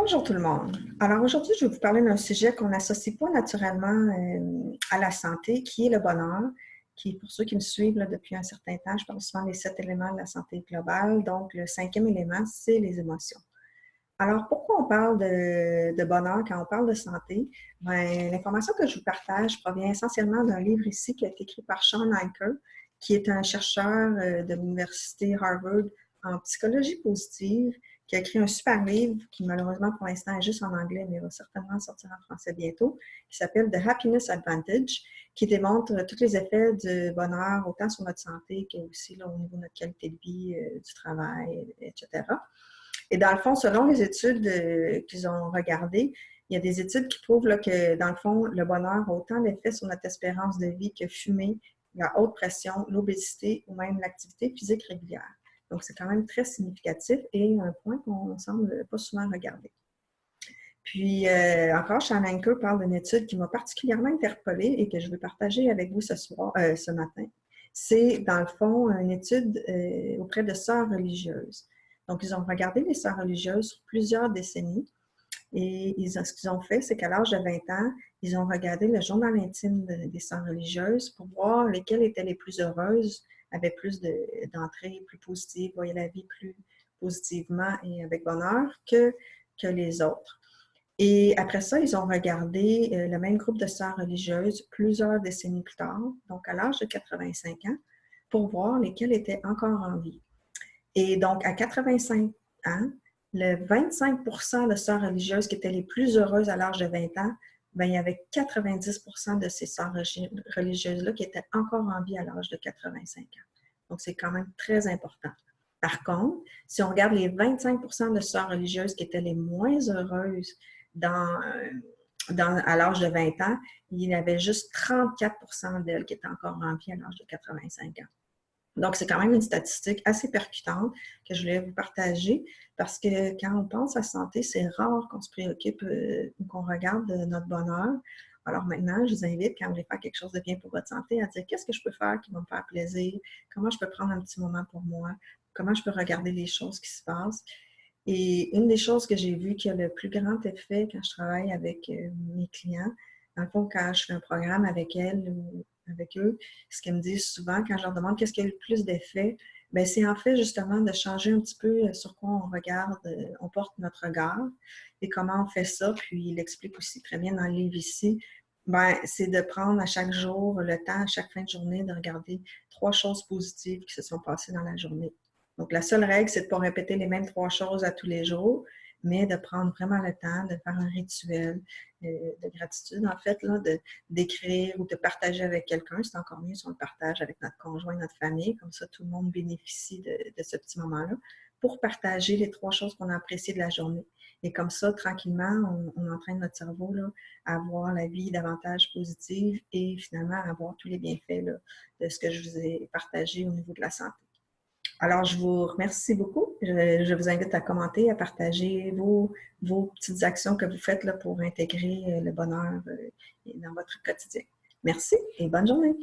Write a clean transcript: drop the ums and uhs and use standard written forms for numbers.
Bonjour tout le monde. Alors aujourd'hui, je vais vous parler d'un sujet qu'on n'associe pas naturellement à la santé, qui est le bonheur, qui, pour ceux qui me suivent là, depuis un certain temps, je parle souvent des 7 éléments de la santé globale. Donc, le 5e élément, c'est les émotions. Alors, pourquoi on parle de bonheur quand on parle de santé? Bien, l'information que je vous partage provient essentiellement d'un livre ici qui a été écrit par Shawn Achor, qui est un chercheur de l'université Harvard en psychologie positive, qui a écrit un super livre qui, malheureusement, pour l'instant, est juste en anglais, mais va certainement sortir en français bientôt, qui s'appelle The Happiness Advantage, qui démontre tous les effets du bonheur, autant sur notre santé qu'aussi au niveau de notre qualité de vie, du travail, etc. Et dans le fond, selon les études qu'ils ont regardées, il y a des études qui prouvent là, que, dans le fond, le bonheur a autant d'effets sur notre espérance de vie que fumer, la haute pression, l'obésité ou même l'activité physique régulière. Donc, c'est quand même très significatif et un point qu'on ne semble pas souvent regarder. Puis, encore, Shawn Achor parle d'une étude qui m'a particulièrement interpellée et que je veux partager avec vous ce matin. C'est, dans le fond, une étude auprès de sœurs religieuses. Donc, ils ont regardé les sœurs religieuses sur plusieurs décennies et ce qu'ils ont fait, c'est qu'à l'âge de 20 ans, ils ont regardé le journal intime des sœurs religieuses pour voir lesquelles étaient les plus heureuses, avaient plus d'entrées plus positives, voyaient la vie plus positivement et avec bonheur que les autres. Et après ça, ils ont regardé le même groupe de sœurs religieuses plusieurs décennies plus tard, donc à l'âge de 85 ans, pour voir lesquelles étaient encore en vie. Et donc, à 85 ans, le 25 de sœurs religieuses qui étaient les plus heureuses à l'âge de 20 ans, bien, il y avait 90 de ces sœurs religieuses-là qui étaient encore en vie à l'âge de 85 ans. Donc, c'est quand même très important. Par contre, si on regarde les 25 de sœurs religieuses qui étaient les moins heureuses à l'âge de 20 ans, il y avait juste 34 d'elles qui étaient encore en vie à l'âge de 85 ans. Donc, c'est quand même une statistique assez percutante que je voulais vous partager parce que quand on pense à santé, c'est rare qu'on se préoccupe ou qu'on regarde notre bonheur. Alors maintenant, je vous invite, quand vous voulez faire quelque chose de bien pour votre santé, à dire qu'est-ce que je peux faire qui va me faire plaisir, comment je peux prendre un petit moment pour moi, comment je peux regarder les choses qui se passent. Et une des choses que j'ai vues qui a le plus grand effet quand je travaille avec mes clients, dans le fond, quand je fais un programme avec elles ou avec eux, ce qu'ils me disent souvent quand je leur demande qu'est-ce qui a eu le plus d'effet, bien, c'est en fait justement de changer un petit peu sur quoi on regarde, on porte notre regard et comment on fait ça. Puis il explique aussi très bien dans le livre ici, bien, c'est de prendre à chaque jour le temps, à chaque fin de journée, de regarder 3 choses positives qui se sont passées dans la journée. Donc, la seule règle, c'est de ne pas répéter les mêmes 3 choses à tous les jours, mais de prendre vraiment le temps de faire un rituel de gratitude, en fait, là, d'écrire ou de partager avec quelqu'un. C'est encore mieux si on le partage avec notre conjoint, notre famille. Comme ça, tout le monde bénéficie de ce petit moment-là pour partager les 3 choses qu'on a appréciées de la journée. Et comme ça, tranquillement, on entraîne notre cerveau là, à voir la vie davantage positive et finalement à avoir tous les bienfaits là, de ce que je vous ai partagé au niveau de la santé. Alors, je vous remercie beaucoup. Je vous invite à commenter, à partager vos petites actions que vous faites là, pour intégrer le bonheur dans votre quotidien. Merci et bonne journée.